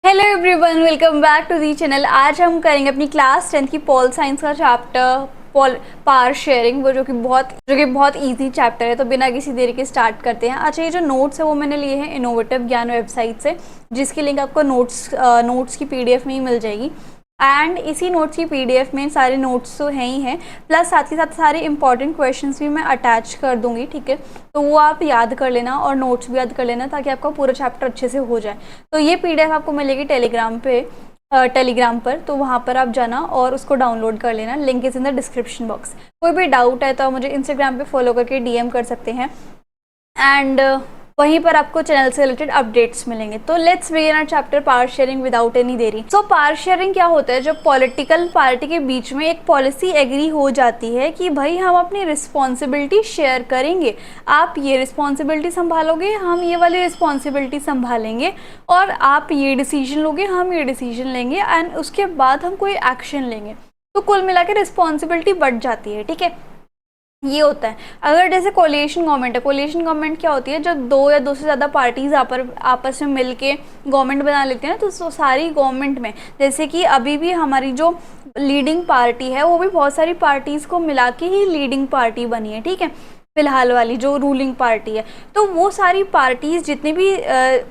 Hello everyone, welcome back to the channel. आज हम करेंगे अपनी क्लास 10th की पॉल साइंस का चैप्टर पॉल पावर शेयरिंग, वो जो कि बहुत इजी चैप्टर है। तो बिना किसी देरी के स्टार्ट करते हैं। अच्छा, ये जो नोट्स है वो मैंने लिए हैं इनोवेटिव ज्ञान वेबसाइट से, जिसकी लिंक आपको नोट्स की पीडीएफ में ही मिल जाएगी। एंड इसी नोट्स की पीडीएफ में सारे नोट्स तो हैं ही हैं, प्लस साथ ही साथ सारे इंपॉर्टेंट क्वेश्चंस भी मैं अटैच कर दूंगी, ठीक है। तो वो आप याद कर लेना और नोट्स भी याद कर लेना, ताकि आपका पूरा चैप्टर अच्छे से हो जाए। तो ये पीडीएफ आपको मिलेगी टेलीग्राम पर, तो वहाँ पर आप जाना और उसको डाउनलोड कर लेना। Link is in the description box. कोई भी डाउट है तो आप मुझे इंस्टाग्राम पे फॉलो करके डीएम कर सकते हैं, एंड वहीं पर आपको चैनल से रिलेटेड अपडेट्स मिलेंगे। तो let's begin our chapter power sharing without any देरी। सो पावर शेयरिंग क्या होता है? जब पॉलिटिकल पार्टी के बीच में एक पॉलिसी एग्री हो जाती है कि भाई हम अपनी रिस्पॉन्सिबिलिटी शेयर करेंगे, आप ये रिस्पॉन्सिबिलिटी संभालोगे, हम ये वाली रिस्पॉन्सिबिलिटी संभालेंगे, और आप ये डिसीजन लोगे, हम ये डिसीजन लेंगे, एंड उसके बाद हम कोई एक्शन लेंगे। तो कुल मिला के रिस्पॉन्सिबिलिटी बढ़ जाती है, ठीक है। ये होता है। अगर जैसे कोलिएशन गवर्नमेंट है, कोलिएशन गवर्नमेंट क्या होती है? जब दो या दो से ज़्यादा पार्टीज आपस में मिलके गवर्नमेंट बना लेते हैं, तो सारी गवर्नमेंट में, जैसे कि अभी भी हमारी जो लीडिंग पार्टी है वो भी बहुत सारी पार्टीज़ को मिला के ही लीडिंग पार्टी बनी है, ठीक है। फिलहाल वाली जो रूलिंग पार्टी है, तो वो सारी पार्टीज़, जितनी भी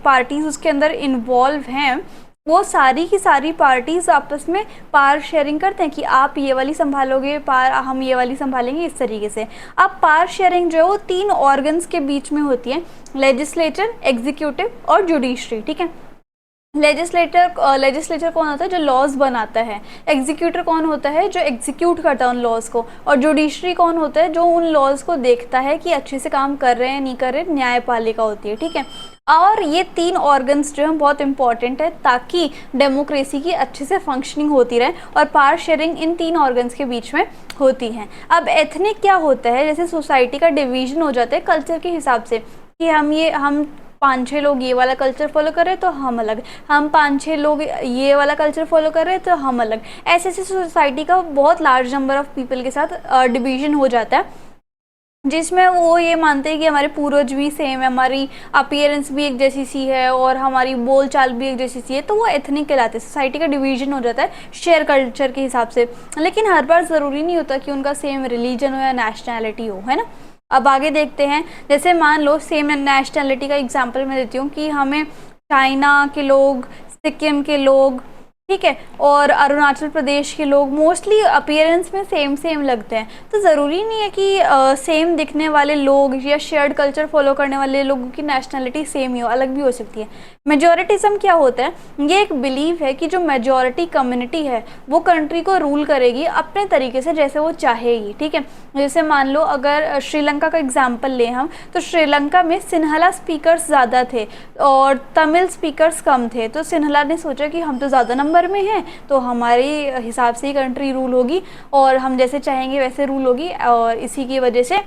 पार्टीज़ उसके अंदर इन्वॉल्व हैं, वो सारी की सारी पार्टीज आपस में पावर शेयरिंग करते हैं कि आप ये वाली संभालोगे पावर, हम ये वाली संभालेंगे, इस तरीके से। अब पावर शेयरिंग जो है वो 3 ऑर्गन्स के बीच में होती है: लेजिस्लेचर, एग्जीक्यूटिव और जुडिशरी, ठीक है। लेजिस्लेचर कौन होता है? जो लॉज बनाता है। एग्जीक्यूटर कौन होता है? जो एग्जीक्यूट करता है उन लॉज को। और जुडिशरी कौन होता है? जो उन लॉज को देखता है कि अच्छे से काम कर रहे हैं नहीं कर रहे। न्यायपालिका होती है, ठीक है। और ये 3 ऑर्गन्स जो हैं बहुत इंपॉर्टेंट है, ताकि डेमोक्रेसी की अच्छे से फंक्शनिंग होती रहे, और पावर शेयरिंग इन 3 ऑर्गन्स के बीच में होती है। अब एथनिक क्या होता है? जैसे सोसाइटी का डिवीजन हो जाता है कल्चर के हिसाब से, कि हम 5-6 लोग ये वाला कल्चर फॉलो कर रहे हैं तो हम अलग, हम 5-6 लोग ये वाला कल्चर फॉलो कर रहे हैं तो हम अलग। ऐसे ऐसे सोसाइटी का बहुत लार्ज नंबर ऑफ पीपल के साथ डिवीजन हो जाता है, जिसमें वो ये मानते हैं कि हमारे पूर्वज भी सेम है, हमारी अपीयरेंस भी एक जैसी सी है, और हमारी बोल चाल भी एक जैसी सी है। तो वो एथनिक कहलाते हैं। सोसाइटी का डिवीजन हो जाता है शेयर कल्चर के हिसाब से। लेकिन हर बार ज़रूरी नहीं होता कि उनका सेम रिलीजन हो या नेशनैलिटी हो, है ना। अब आगे देखते हैं। जैसे मान लो सेम नेशनैलिटी का एग्जांपल मैं देती हूँ कि हमें चाइना के लोग, सिक्किम के लोग, ठीक है, और अरुणाचल प्रदेश के लोग मोस्टली अपीयरेंस में सेम लगते हैं। तो ज़रूरी नहीं है कि सेम दिखने वाले लोग या शेयर्ड कल्चर फॉलो करने वाले लोगों की नेशनैलिटी सेम ही हो, अलग भी हो सकती है। मेजॉरिटिज्म क्या होता है? ये एक बिलीव है कि जो मेजॉरिटी कम्युनिटी है वो कंट्री को रूल करेगी अपने तरीके से, जैसे वो चाहेगी, ठीक है। जैसे मान लो अगर श्रीलंका का एग्जाम्पल लें हम, तो श्रीलंका में सिन्हला स्पीकर्स ज़्यादा थे और तमिल स्पीकर्स कम थे। तो सिन्हला ने सोचा कि हम तो ज़्यादा नंबर में हैं, तो हमारे हिसाब से ही कंट्री रूल होगी, और हम जैसे चाहेंगे वैसे रूल होगी, और इसी की वजह से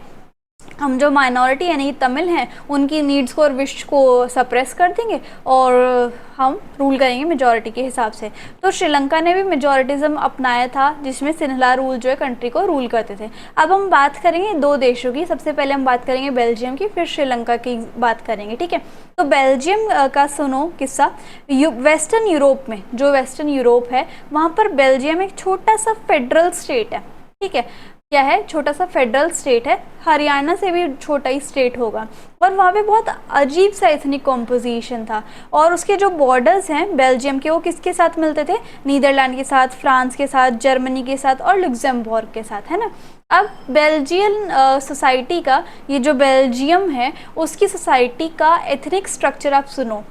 हम जो माइनॉरिटी यानी तमिल हैं उनकी नीड्स को और विश को सप्रेस कर देंगे, और हम रूल करेंगे मेजॉरिटी के हिसाब से। तो श्रीलंका ने भी मेजॉरिटिज्म अपनाया था, जिसमें सिन्हला रूल जो है कंट्री को रूल करते थे। अब हम बात करेंगे 2 देशों की। सबसे पहले हम बात करेंगे बेल्जियम की, फिर श्रीलंका की बात करेंगे, ठीक है। तो बेल्जियम का सुनो किस्सा। वेस्टर्न यूरोप में, जो वेस्टर्न यूरोप है, वहाँ पर बेल्जियम एक छोटा सा फेडरल स्टेट है, ठीक है। क्या है? छोटा सा फेडरल स्टेट है। हरियाणा से भी छोटा ही स्टेट होगा, और वहाँ पे बहुत अजीब सा एथनिक कॉम्पोजिशन था। और उसके जो बॉर्डर्स हैं बेल्जियम के, वो किसके साथ मिलते थे? नीदरलैंड के साथ, फ्रांस के साथ, जर्मनी के साथ और लुक्सेमबर्ग के साथ, है ना। अब बेल्जियन सोसाइटी का, ये जो बेल्जियम है उसकी सोसाइटी का एथनिक स्ट्रक्चर आप सुनो।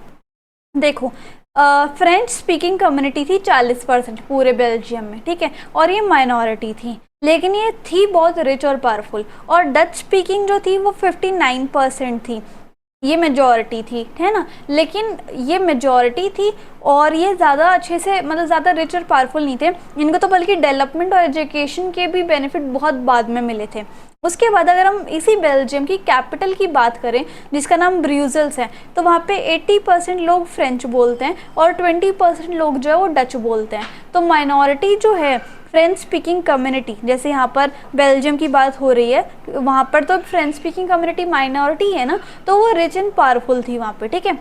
देखो, फ्रेंच स्पीकिंग कम्युनिटी थी 40% पूरे बेल्जियम में, ठीक है, और ये माइनॉरिटी थी, लेकिन ये थी बहुत रिच और पावरफुल। और डच स्पीकिंग जो थी वो 59% थी, ये मेजॉरिटी थी, है ना। लेकिन ये मेजॉरिटी थी और ये ज़्यादा अच्छे से, मतलब ज़्यादा रिच और पावरफुल नहीं थे। इनको तो बल्कि डेवलपमेंट और एजुकेशन के भी बेनिफिट बहुत बाद में मिले थे। उसके बाद अगर हम इसी बेल्जियम की कैपिटल की बात करें, जिसका नाम ब्रुसेल्स है, तो वहाँ पे 80% लोग फ्रेंच बोलते हैं और 20% लोग जो है वो डच बोलते हैं। तो माइनॉरिटी जो है फ्रेंच स्पीकिंग कम्युनिटी, जैसे यहाँ पर बेल्जियम की बात हो रही है, वहाँ पर तो फ्रेंच स्पीकिंग कम्युनिटी माइनॉरिटी है ना, तो वो रिच एंड पावरफुल थी वहाँ पे, ठीक है।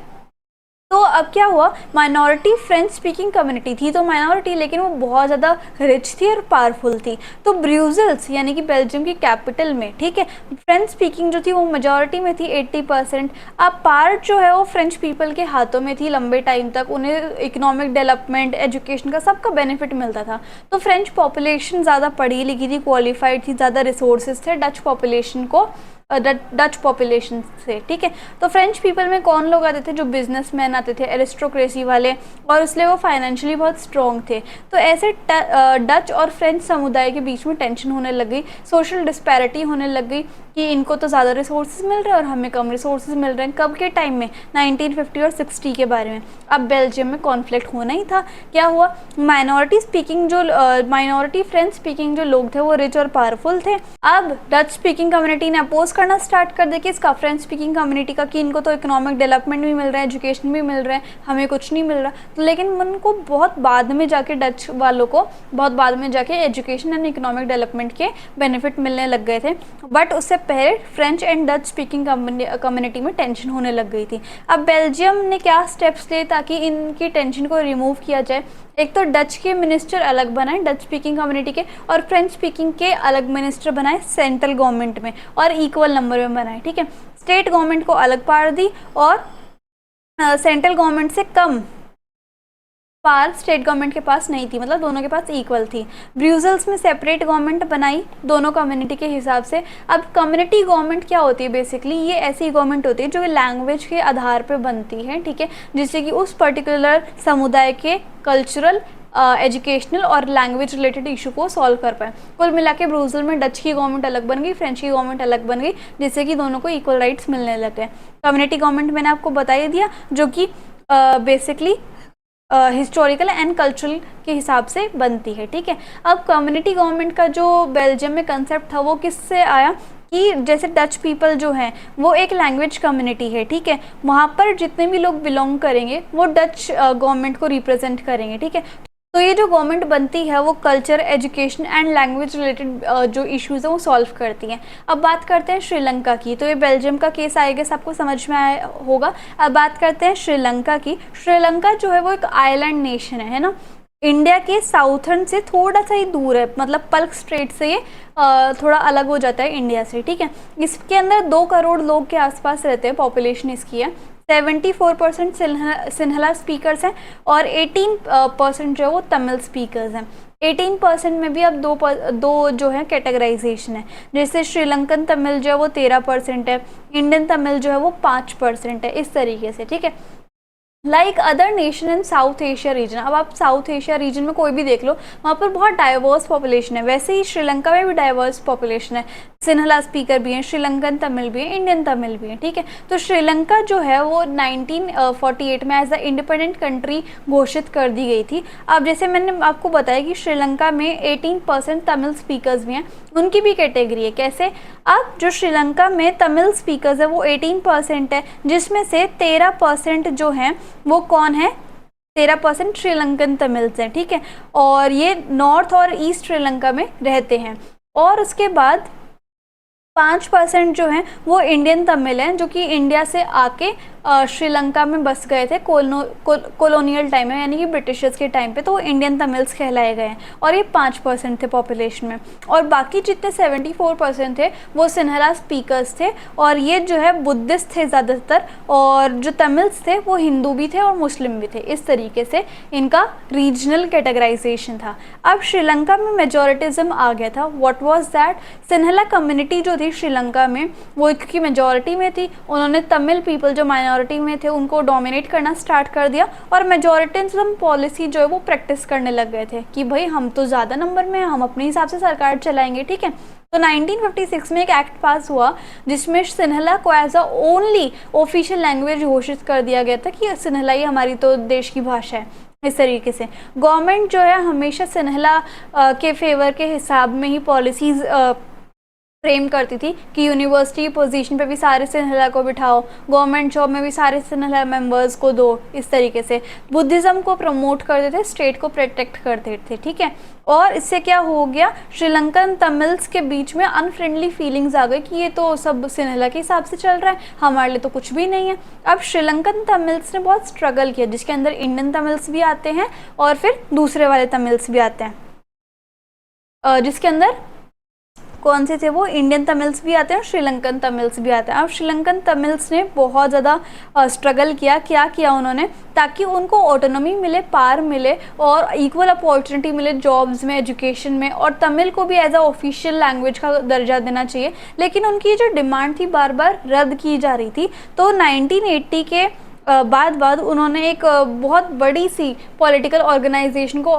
तो अब क्या हुआ, माइनॉरिटी फ्रेंच स्पीकिंग कम्युनिटी थी, तो माइनॉरिटी लेकिन वो बहुत ज़्यादा रिच थी और पावरफुल थी। तो ब्रूसेल्स यानी कि बेल्जियम की कैपिटल में, ठीक है, फ्रेंच स्पीकिंग जो थी वो मेजॉरिटी में थी 80%। अब पार्ट जो है वो फ्रेंच पीपल के हाथों में थी लंबे टाइम तक, उन्हें इकोनॉमिक डेवलपमेंट, एजुकेशन का सबका बेनिफिट मिलता था। तो फ्रेंच पॉपुलेशन ज़्यादा पढ़ी लिखी थी, क्वालिफाइड थी, ज़्यादा रिसोर्सेज थे डच पॉपुलेशन को, डच पॉपुलेशन से, ठीक है। तो फ्रेंच पीपल में कौन लोग आते थे, जो बिजनेसमैन आते थे, एरिस्टोक्रेसी वाले, और इसलिए वो फाइनेंशियली बहुत स्ट्रॉन्ग थे। तो ऐसे डच और फ्रेंच समुदाय के बीच में टेंशन होने लग गई, सोशल डिस्पैरिटी होने लग गई कि इनको तो ज़्यादा रिसोर्सेज मिल रहे हैं और हमें कम रिसोर्सेज मिल रहे हैं। कब के टाइम में, 1950 और 60 के बारे में। अब बेल्जियम में कॉन्फ्लिक्ट होना ही था। क्या हुआ, माइनॉरिटी स्पीकिंग जो माइनॉरिटी फ्रेंच स्पीकिंग जो लोग थे वो रिच और पावरफुल थे। अब डच स्पीकिंग कम्युनिटी ने अपोज करना स्टार्ट कर दिया कि इसका फ्रेंच स्पीकिंग कम्युनिटी का, कि इनको तो इकोनॉमिक डेवलपमेंट भी मिल रहा है, एजुकेशन भी मिल रहा है, हमें कुछ नहीं मिल रहा। तो लेकिन उनको बहुत बाद में जाके, डच वालों को बहुत बाद में जाके एजुकेशन एंड इकोनॉमिक डेवलपमेंट के बेनिफिट मिलने लग गए थे। बट उससे पहले French and Dutch speaking community में टेंशन होने लग गई थी। अब बेल्जियम ने क्या स्टेप्स लिए ताकि इनकी टेंशन को रिमूव किया जाए। एक तो डच के मिनिस्टर अलग बनाए डच स्पीकिंग कम्युनिटी के, और फ्रेंच स्पीकिंग के अलग मिनिस्टर बनाए सेंट्रल गवर्नमेंट में, और इक्वल नंबर में बनाए, ठीक है। स्टेट गवर्नमेंट को अलग पाड़ दी, और सेंट्रल गवर्नमेंट से कम पावर स्टेट गवर्नमेंट के पास नहीं थी, मतलब दोनों के पास इक्वल थी। ब्रूसेल्स में सेपरेट गवर्नमेंट बनाई दोनों कम्युनिटी के हिसाब से। अब कम्युनिटी गवर्नमेंट क्या होती है, बेसिकली ये ऐसी गवर्नमेंट होती है जो लैंग्वेज के आधार पर बनती है, ठीक है, जिससे कि उस पर्टिकुलर समुदाय के कल्चरल, एजुकेशनल और लैंग्वेज रिलेटेड इशू को सॉल्व कर पाए। कुल मिला के ब्रूसेल में डच की गवर्नमेंट अलग बन गई, फ्रेंच की गवर्नमेंट अलग बन गई, जिससे कि दोनों को इक्वल राइट्स मिलने लगे। कम्युनिटी गवर्नमेंट मैंने आपको बता ही दिया, जो कि बेसिकली हिस्टोरिकल एंड कल्चरल के हिसाब से बनती है, ठीक है। अब कम्युनिटी गवर्नमेंट का जो बेल्जियम में कंसेप्ट था वो किससे आया, कि जैसे डच पीपल जो हैं वो एक लैंग्वेज कम्युनिटी है, ठीक है, वहाँ पर जितने भी लोग बिलोंग करेंगे वो डच गवर्नमेंट को रिप्रेजेंट करेंगे, ठीक है। तो ये जो गवर्नमेंट बनती है वो culture, education and language related जो इश्यूज हैं वो सॉल्व करती हैं। अब बात करते हैं श्रीलंका की। तो ये बेल्जियम का केस आएगा, सबको समझ में आया होगा। अब बात करते हैं श्रीलंका की। श्रीलंका जो है वो एक आइलैंड नेशन है ना, इंडिया के साउथर्न से थोड़ा सा ही दूर है, मतलब पल्क स्ट्रेट से ये थोड़ा अलग हो जाता है इंडिया से, ठीक है। इसके अंदर 2 करोड़ लोग के आसपास रहते हैं, पॉपुलेशन इसकी है। 74% सिन्हला स्पीकर्स हैं, और 18% जो है वो तमिल स्पीकर्स हैं। 18% में भी अब दो जो है कैटेगराइजेशन है, जैसे श्रीलंकन तमिल जो है वो 13% है, इंडियन तमिल जो है वो 5% है, इस तरीके से, ठीक है। Like other nation in south Asia region. अब आप साउथ एशिया रीजन में कोई भी देख लो, वहाँ पर बहुत डाइवर्स पॉपुलेशन है। वैसे ही श्रीलंका में भी डाइवर्स पॉपुलेशन है, सिन्हला स्पीकर भी हैं, श्रीलंकन तमिल भी है, इंडियन तमिल भी है, ठीक है। तो श्रीलंका जो है वो 1948 में एज अ इंडिपेंडेंट कंट्री घोषित कर दी गई थी। अब जैसे मैंने आपको बताया कि श्रीलंका में 18% तमिल स्पीकर्स भी हैं, उनकी भी कैटेगरी है। कैसे, अब जो श्रीलंका में तमिल स्पीकर्स है वो 18% है, जिसमें से 13% जो हैं वो कौन है, 13% श्रीलंकन तमिल्स हैं, ठीक है। और ये नॉर्थ और ईस्ट श्रीलंका में रहते हैं। और उसके बाद 5% जो हैं वो इंडियन तमिल हैं, जो कि इंडिया से आके श्रीलंका में बस गए थे कॉलोनियल टाइम में, यानी कि ब्रिटिशर्स के टाइम पे, तो वो इंडियन तमिल्स कहलाए गए हैं, और ये 5% थे पॉपुलेशन में। और बाकी जितने 74% थे वो सिन्हला स्पीकर्स थे, और ये जो है बुद्धिस्ट थे ज़्यादातर, और जो तमिल्स थे वो हिंदू भी थे और मुस्लिम भी थे। इस तरीके से इनका रीजनल कैटेगराइजेशन था। अब श्रीलंका में मेजोरिटिज्म आ गया था। व्हाट वाज दैट, सिन्हला कम्युनिटी जो थी श्रीलंका में वो की मेजोरिटी में थी, उन्होंने तमिल पीपल जो माइनॉरिटी में थे उनको डोमिनेट करना स्टार्ट कर दिया, और मेजोरिटिज्म पॉलिसी जो है वो प्रैक्टिस करने लग गए थे कि भाई हम तो ज़्यादा नंबर में हैं, हम अपने हिसाब से सरकार चलाएंगे, ठीक है। तो 1956 में एक एक्ट पास हुआ जिसमें सिन्हला को as a only official language घोषित कर दिया गया था कि सिन्हला ही हमारी तो देश की भाषा है। इस तरीके से गवर्नमेंट जो है हमेशा सिन्हला के फेवर के हिसाब में ही पॉलिसीज़ फ्रेम करती थी कि यूनिवर्सिटी पोजीशन पे भी सारे सिन्हला को बिठाओ, गवर्नमेंट जॉब में भी सारे सिन्हला मेंबर्स को दो। इस तरीके से बुद्धिज़्म को प्रमोट करते थे, स्टेट को प्रोटेक्ट करते थे, ठीक है। और इससे क्या हो गया, श्रीलंकन तमिल्स के बीच में अनफ्रेंडली फीलिंग्स आ गई कि ये तो सब सिन्हला के हिसाब से चल रहा है, हमारे लिए तो कुछ भी नहीं है। अब श्रीलंकन तमिल्स ने बहुत स्ट्रगल किया, जिसके अंदर इंडियन तमिल्स भी आते हैं और फिर दूसरे वाले तमिल्स भी आते हैं, जिसके अंदर कौन से थे वो, इंडियन तमिल्स भी आते हैं और श्रीलंकन तमिल्स भी आते हैं। अब श्रीलंकन तमिल्स ने बहुत ज़्यादा स्ट्रगल किया, क्या किया उन्होंने, ताकि उनको ऑटोनॉमी मिले, पार मिले और इक्वल अपॉर्चुनिटी मिले जॉब्स में, एजुकेशन में, और तमिल को भी एज अ ऑफिशियल लैंग्वेज का दर्जा देना चाहिए। लेकिन उनकी जो डिमांड थी बार बार रद्द की जा रही थी। तो 1980 के बाद उन्होंने एक बहुत बड़ी सी पॉलिटिकल ऑर्गेनाइजेशन को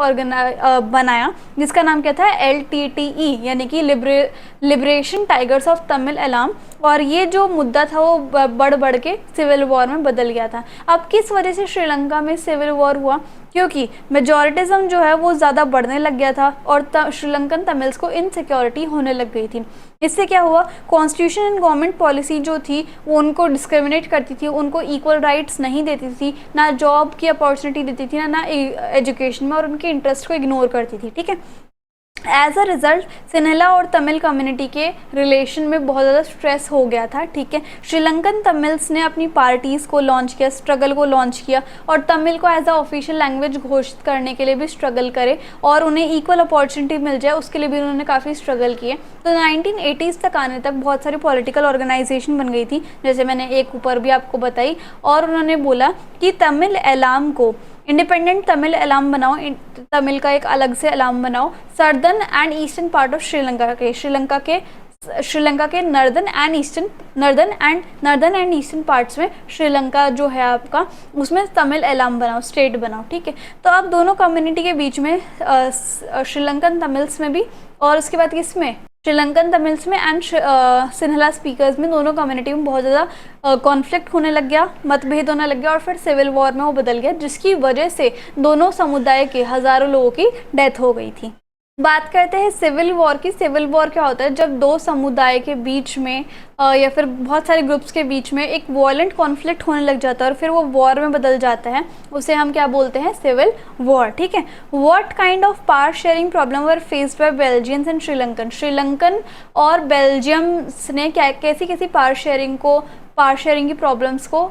बनाया, जिसका नाम क्या था, LTTE, यानी कि लिबरेशन टाइगर्स ऑफ तमिल एलाम। और ये जो मुद्दा था वो बढ़ बढ़ के सिविल वॉर में बदल गया था। अब किस वजह से श्रीलंका में सिविल वॉर हुआ, क्योंकि मेजॉरिटिज्म जो है वो ज़्यादा बढ़ने लग गया था और श्रीलंकन तमिल्स को इनसिक्योरिटी होने लग गई थी। इससे क्या हुआ, कॉन्स्टिट्यूशन एंड गवर्नमेंट पॉलिसी जो थी वो उनको डिस्क्रिमिनेट करती थी, उनको इक्वल राइट्स नहीं देती थी, ना जॉब की अपॉर्चुनिटी देती थी, ना एजुकेशन में, और उनके इंटरेस्ट को इग्नोर करती थी, ठीक है। एज अ रिज़ल्ट सिन्हला और तमिल कम्युनिटी के रिलेशन में बहुत ज़्यादा स्ट्रेस हो गया था, ठीक है। श्रीलंकन तमिल्स ने अपनी पार्टीज़ को लॉन्च किया, स्ट्रगल को लॉन्च किया, और तमिल को एज अ ऑफिशियल लैंग्वेज घोषित करने के लिए भी स्ट्रगल करे और उन्हें इक्वल अपॉर्चुनिटी मिल जाए, उसके लिए भी उन्होंने काफ़ी स्ट्रगल किए। तो 1980s तक आने तक बहुत सारी पॉलिटिकल ऑर्गेनाइजेशन बन गई थी, जैसे मैंने एक ऊपर भी आपको बताई, और उन्होंने बोला कि तमिल एलाम को इंडिपेंडेंट तमिल एलाम बनाओ, तमिल का एक अलग से एलाम बनाओ, southern and eastern part of Sri Lanka के नर्दर्न एंड ईस्टर्न पार्ट्स में श्रीलंका जो है आपका, उसमें तमिल एलाम बनाओ, स्टेट बनाओ, ठीक है। तो अब दोनों कम्युनिटी के बीच में श्रीलंकन तमिल्स में भी और उसके बाद किसमें, श्रीलंकन तमिल्स में एंड सिन्हला स्पीकर्स में, दोनों कम्युनिटी में बहुत ज़्यादा कॉन्फ्लिक्ट होने लग गया, मतभेद होने लग गया, और फिर सिविल वॉर में वो बदल गया, जिसकी वजह से दोनों समुदाय के हज़ारों लोगों की डेथ हो गई थी। बात करते हैं सिविल वॉर की। सिविल वॉर क्या होता है, जब दो समुदाय के बीच में या फिर बहुत सारे ग्रुप्स के बीच में एक वॉयलेंट कॉन्फ्लिक्ट होने लग जाता है और फिर वो वॉर में बदल जाता है, उसे हम क्या बोलते हैं, सिविल वॉर, ठीक है। What kind of power sharing problem were faced by Belgians and Sri Lankan और बेल्जियम्स ने कैसी कैसी पावर शेयरिंग की प्रॉब्लम्स को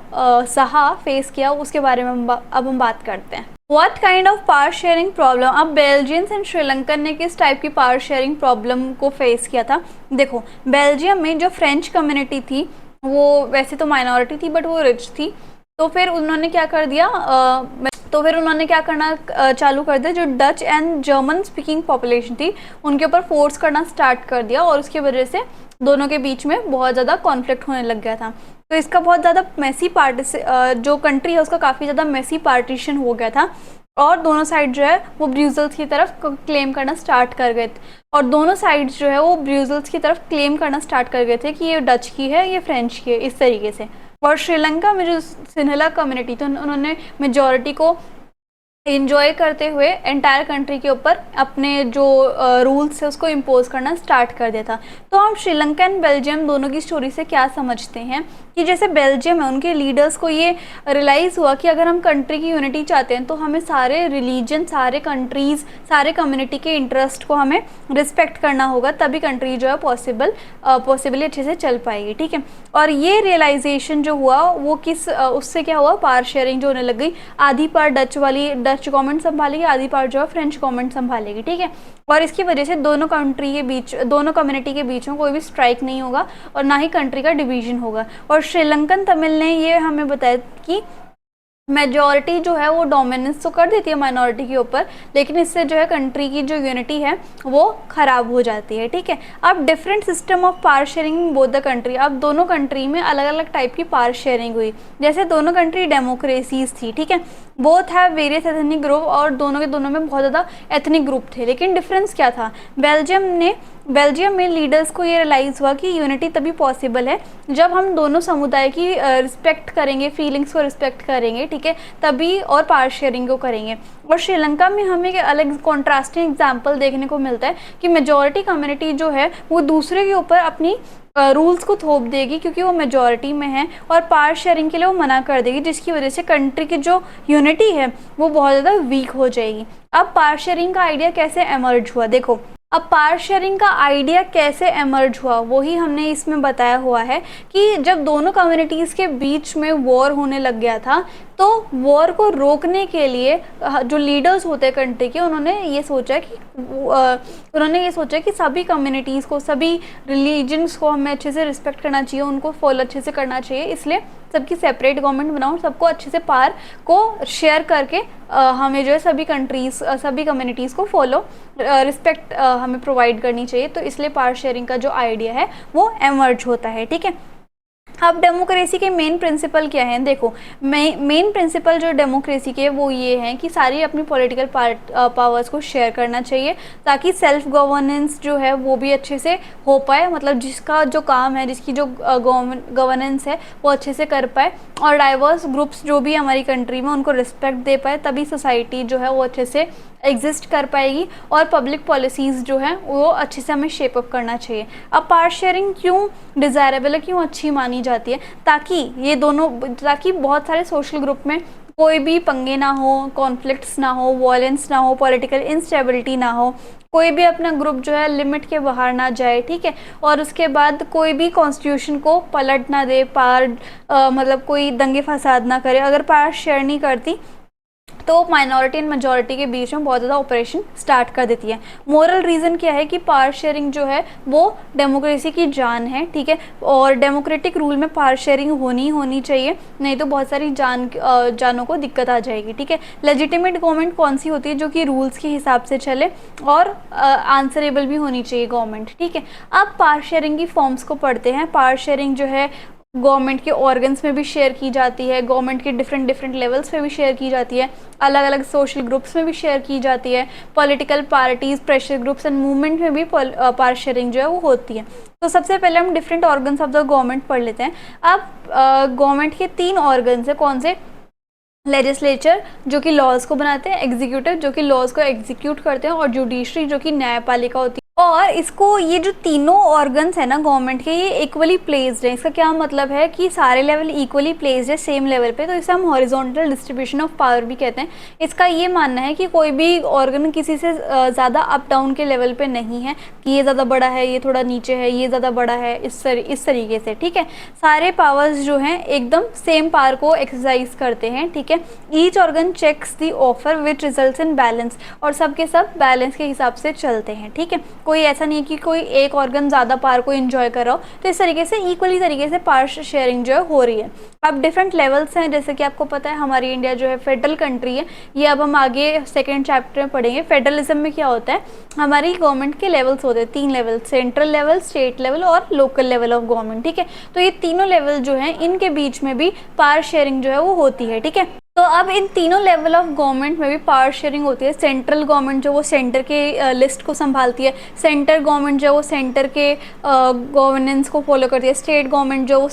फेस किया, उसके बारे में अब हम बात करते हैं। What kind of power sharing problem? अब बेल्जियंस एंड श्रीलंकन ने किस टाइप की पावर शेयरिंग प्रॉब्लम को फेस किया था। देखो, बेल्जियम में जो फ्रेंच कम्युनिटी थी वो वैसे तो माइनॉरिटी थी बट वो रिच थी, तो फिर उन्होंने क्या करना चालू कर दिया, जो Dutch and German speaking population थी उनके ऊपर फोर्स करना स्टार्ट कर दिया, और उसकी वजह से दोनों के बीच में बहुत ज़्यादा कॉन्फ्लिक्ट होने लग गया था। तो इसका बहुत ज़्यादा मेसी जो कंट्री है उसका काफ़ी ज़्यादा मेसी पार्टीशन हो गया था, और दोनों साइड जो है वो ब्रूसेल्स की तरफ क्लेम करना स्टार्ट कर गए थे, और दोनों साइड्स जो है वो ब्रूसेल्स की तरफ क्लेम करना स्टार्ट कर गए थे कि ये डच की है, ये फ्रेंच की है, इस तरीके से। और श्रीलंका में जो सिन्हला कम्युनिटी थी उन्होंने मेजॉरिटी को एंजॉय करते हुए एंटायर कंट्री के ऊपर अपने जो रूल्स है उसको इम्पोज करना स्टार्ट कर दिया था। तो हम श्रीलंका एंड बेल्जियम दोनों की स्टोरी से क्या समझते हैं कि जैसे बेल्जियम है, उनके लीडर्स को ये रियलाइज़ हुआ कि अगर हम कंट्री की यूनिटी चाहते हैं तो हमें सारे रिलीजन, सारे कंट्रीज़, सारे कम्युनिटी के इंटरेस्ट को हमें रिस्पेक्ट करना होगा, तभी कंट्री जो है पॉसिबली अच्छे से चल पाएगी, ठीक है। और ये रियलाइजेशन जो हुआ वो उससे क्या हुआ, पावर शेयरिंग जो होने लग गई, आधी पार डच गवर्नमेंट संभालेगी, आधी पार्ट जो है फ्रेंच गवर्नमेंट संभालेगी, ठीक है। और इसकी वजह से दोनों कम्युनिटी के बीच में कोई भी स्ट्राइक नहीं होगा और ना ही कंट्री का डिवीजन होगा। और श्रीलंकन तमिल ने ये हमें बताया कि मेजॉरिटी जो है वो डोमिनेंस तो कर देती है माइनॉरिटी के ऊपर, लेकिन इससे जो है कंट्री की जो यूनिटी है वो ख़राब हो जाती है, ठीक है। अब different system of power sharing in both the country, अब दोनों कंट्री में अलग अलग टाइप की पावर शेयरिंग हुई। जैसे दोनों कंट्री डेमोक्रेसीज थी, ठीक है, both have various ethnic group, और दोनों में बहुत ज़्यादा एथनिक ग्रुप थे, लेकिन डिफरेंस क्या था, बेल्जियम ने बेल्जियम में लीडर्स को ये रियलाइज़ हुआ कि यूनिटी तभी पॉसिबल है जब हम दोनों समुदाय की रिस्पेक्ट करेंगे, फीलिंग्स को रिस्पेक्ट करेंगे, ठीक है, तभी, और पावर शेयरिंग को करेंगे। और श्रीलंका में हमें एक अलग कॉन्ट्रास्टिंग एग्जांपल देखने को मिलता है कि मेजॉरिटी कम्युनिटी जो है वो दूसरे के ऊपर अपनी रूल्स को थोप देगी क्योंकि वो मेजॉरिटी में है, और पावर शेयरिंग के लिए वो मना कर देगी, जिसकी वजह से कंट्री की जो यूनिटी है वो बहुत ज़्यादा वीक हो जाएगी। अब पावर शेयरिंग का आइडिया कैसे एमर्ज हुआ, देखो अब पावर शेयरिंग का आइडिया कैसे एमर्ज हुआ वही हमने इसमें बताया हुआ है कि जब दोनों कम्युनिटीज़ के बीच में वॉर होने लग गया था, तो वॉर को रोकने के लिए जो लीडर्स होते हैं कंट्री के, उन्होंने ये सोचा कि सभी कम्युनिटीज़ को, सभी रिलीजन्स को हमें अच्छे से रिस्पेक्ट करना चाहिए, उनको फॉलो अच्छे से करना चाहिए, इसलिए सबकी सेपरेट गवर्नमेंट बनाओ, सबको अच्छे से पावर को शेयर करके हमें जो है सभी कम्युनिटीज़ को फॉलो रिस्पेक्ट हमें प्रोवाइड करनी चाहिए। तो इसलिए पावर शेयरिंग का जो आइडिया है वो एमर्ज होता है, ठीक है। अब डेमोक्रेसी के मेन प्रिंसिपल क्या हैं, देखो मेन प्रिंसिपल जो डेमोक्रेसी के वो ये हैं कि सारी अपनी पॉलिटिकल पावर्स को शेयर करना चाहिए ताकि सेल्फ गवर्नेंस जो है वो भी अच्छे से हो पाए, मतलब जिसका जो काम है, जिसकी जो गवर्नेंस है वो अच्छे से कर पाए, और डाइवर्स ग्रुप्स जो भी हमारी कंट्री में उनको रिस्पेक्ट दे पाए, तभी सोसाइटी जो है वो अच्छे से एग्जिस्ट कर पाएगी, और पब्लिक पॉलिसीज़ जो हैं वो अच्छे से हमें शेप अप करना चाहिए। अब पावर शेयरिंग क्यों डिज़ायरेबल है, क्यों अच्छी मानी जाती है, ताकि बहुत सारे सोशल ग्रुप में कोई भी पंगे ना हो, कॉन्फ्लिक्ट्स ना हो, वॉयलेंस ना हो, पॉलिटिकल इंस्टेबिलिटी ना हो, कोई भी अपना ग्रुप जो है लिमिट के बाहर ना जाए, ठीक है, और उसके बाद कोई भी कॉन्स्टिट्यूशन को पलट ना दे, मतलब कोई दंगे फसाद ना करे। अगर पावर शेयर नहीं करती तो माइनॉरिटी एंड मेजॉरिटी के बीच में बहुत ज़्यादा ऑपरेशन स्टार्ट कर देती है। मोरल रीज़न क्या है कि पावर शेयरिंग जो है वो डेमोक्रेसी की जान है, ठीक है, और डेमोक्रेटिक रूल में पावर शेयरिंग होनी चाहिए, नहीं तो बहुत सारी जानों को दिक्कत आ जाएगी, ठीक है। लेजिटिमेट गवर्नमेंट कौन सी होती है, जो कि रूल्स के हिसाब से चले, और आंसरेबल भी होनी चाहिए गवर्नमेंट, ठीक है। अब पावर शेयरिंग की फॉर्म्स को पढ़ते हैं। पावर शेयरिंग जो है गवर्नमेंट के ऑर्गन्स में भी शेयर की जाती है, गवर्नमेंट के डिफरेंट लेवल्स पे भी शेयर की जाती है, अलग अलग सोशल ग्रुप्स में भी शेयर की जाती है, political parties, pressure groups and movement में भी पावर शेयरिंग जो है वो होती है। तो सबसे पहले हम different organs of the government पढ़ लेते हैं। अब गवर्नमेंट के 3 ऑर्गन्स है, कौन से? लेजिस्लेचर जो कि लॉज को बनाते हैं, एग्जीक्यूटिव जो कि लॉज को एग्जीक्यूट करते हैं, और जुडिशरी जो कि न्यायपालिका होती है। और इसको, ये जो तीनों ऑर्गन्स है ना गवर्नमेंट के, ये इक्वली प्लेस्ड है। इसका क्या मतलब है कि सारे लेवल इक्वली प्लेस्ड है सेम लेवल पे, तो इसे हम हॉरिजॉन्टल डिस्ट्रीब्यूशन ऑफ पावर भी कहते हैं। इसका ये मानना है कि कोई भी ऑर्गन किसी से ज़्यादा अप डाउन के लेवल पे नहीं है कि ये ज़्यादा बड़ा है, ये थोड़ा नीचे है, ये ज़्यादा बड़ा है, इस तरीके से, ठीक है। सारे पावर्स जो हैं एकदम सेम पावर को एक्सरसाइज करते हैं, ठीक है। Each organ checks the other which results in balance, और सब के सब बैलेंस के हिसाब से चलते हैं, ठीक है। कोई ऐसा नहीं है कि कोई एक ऑर्गन ज़्यादा पावर को एंजॉय कर रहा हो, तो इस तरीके से इक्वली तरीके से पावर शेयरिंग जो है हो रही है। अब डिफरेंट लेवल्स हैं, जैसे कि आपको पता है हमारी इंडिया जो है फेडरल कंट्री है, ये अब हम आगे सेकंड चैप्टर में पढ़ेंगे। फेडरलिज्म में क्या होता है, हमारी गवर्नमेंट के लेवल्स होते हैं, 3 level, central level, state level और लोकल लेवल ऑफ गवर्नमेंट, ठीक है। तो ये तीनों लेवल जो हैं इनके बीच में भी पावर शेयरिंग जो है वो होती है, ठीक है। तो अब इन तीनों लेवल ऑफ गवर्नमेंट में भी पावर शेयरिंग होती है। सेंट्रल गवर्नमेंट जो वो सेंटर के लिस्ट को संभालती है, सेंटर गवर्नमेंट जो वो सेंटर के गवर्नेंस को फॉलो करती है, स्टेट गवर्नमेंट जो वो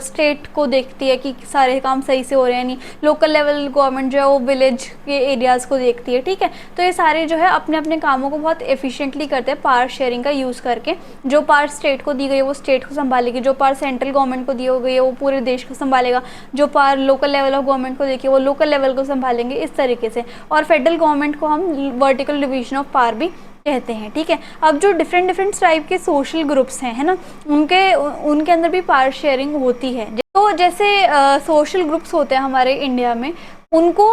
स्टेट को देखती है कि सारे काम सही से हो रहे हैं नहीं, लोकल लेवल गवर्नमेंट जो है वो विलेज के एरियाज़ को देखती है, ठीक है। तो ये सारे जो है अपने अपने कामों को बहुत एफिशिएंटली करते हैं पावर शेयरिंग का यूज़ करके। जो पावर स्टेट को दी गई है वो स्टेट को संभालेगी, जो पावर सेंट्रल गवर्नमेंट को दी गई है वो पूरे देश को संभालेगा, जो power local level of government देखिए वो लोकल लेवल को संभालेंगे, इस तरीके से। और फेडरल गवर्नमेंट को हम वर्टिकल डिवीजन ऑफ पावर भी कहते हैं, ठीक है। अब जो डिफरेंट टाइप के सोशल ग्रुप्स हैं, है ना, उनके अंदर भी पावर शेयरिंग होती है। तो जैसे सोशल ग्रुप्स होते हैं हमारे इंडिया में, उनको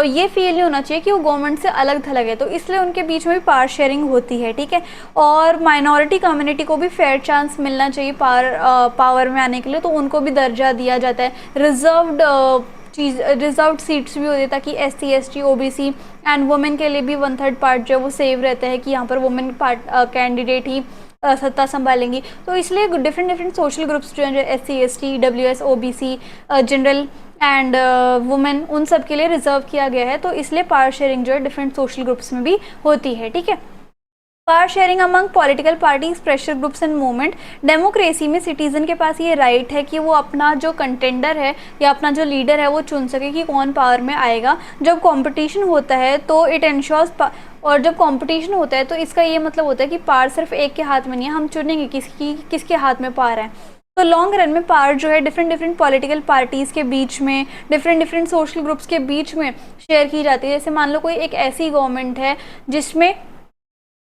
ये फील नहीं होना चाहिए कि वो गवर्नमेंट से अलग थलग है, तो इसलिए उनके बीच में भी पावर शेयरिंग होती है, ठीक है। और माइनॉरिटी कम्युनिटी को भी फेयर चांस मिलना चाहिए पावर में आने के लिए, तो उनको भी दर्जा दिया जाता है। रिजर्व्ड सीट्स भी होती है ताकि SC ST OBC and women के लिए भी 1/3 पार्ट जो है वो सेव रहता है कि यहाँ पर वुमेन कैंडिडेट ही सत्ता संभालेंगी। तो इसलिए डिफरेंट सोशल ग्रुप्स जो हैं, SC ST WS OBC general and women, उन सब के लिए रिजर्व किया गया है। तो इसलिए पावर शेयरिंग जो है डिफरेंट सोशल ग्रुप्स में भी होती है, ठीक है। Power sharing among political parties, pressure groups and movement. Democracy में सिटीजन के पास ये राइट है कि वो अपना जो कंटेंडर है या अपना जो लीडर है वो चुन सके कि कौन पावर में आएगा। जब कंपटीशन होता है तो इट इंश्योर्स, और जब कंपटीशन होता है तो इसका ये मतलब होता है कि पावर सिर्फ एक के हाथ में नहीं है, हम चुनेंगे किसके हाथ में पावर है। तो लॉन्ग रन में पावर जो है डिफरेंट पॉलिटिकल पार्टीज़ के बीच में, डिफरेंट सोशल ग्रुप्स के बीच में शेयर की जाती है। जैसे मान लो कोई एक ऐसी गवर्नमेंट है जिसमें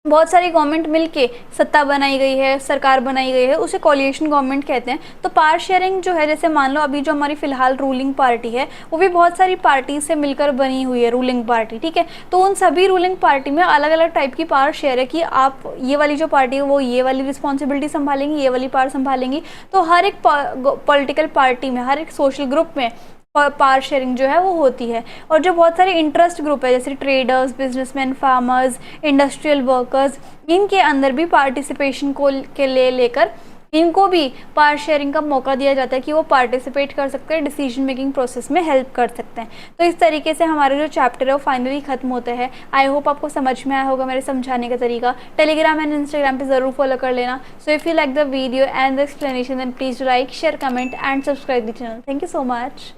बहुत सारी गवर्नमेंट मिलके सत्ता बनाई गई है, सरकार बनाई गई है, उसे कोलिएशन गवर्नमेंट कहते हैं। तो पावर शेयरिंग जो है, जैसे मान लो अभी जो हमारी फिलहाल रूलिंग पार्टी है वो भी बहुत सारी पार्टी से मिलकर बनी हुई है रूलिंग पार्टी, ठीक है। तो उन सभी रूलिंग पार्टी में अलग अलग टाइप की पावर शेयर है कि आप ये वाली जो पार्टी है वो ये वाली रिस्पॉन्सिबिलिटी संभालेंगी, ये वाली पावर संभालेंगी। तो हर एक पॉलिटिकल पार्टी में, हर एक सोशल ग्रुप में पावर शेयरिंग जो है वो होती है। और जो बहुत सारे इंटरेस्ट ग्रुप है जैसे traders, businessman, farmers, industrial workers, इनके अंदर भी पार्टिसिपेशन को के लेकर इनको भी पावर शेयरिंग का मौका दिया जाता है कि वो पार्टिसिपेट कर सकते हैं, डिसीजन मेकिंग प्रोसेस में हेल्प कर सकते हैं। तो इस तरीके से हमारा जो चैप्टर है वो फाइनली खत्म होता है। आई होप आपको समझ में आया होगा मेरे समझाने का तरीका। टेलीग्राम एंड इंस्टाग्राम पे ज़रूर फॉलो कर लेना। So if you like the video and the explanation then please like, share, comment and subscribe the channel. Thank you so much.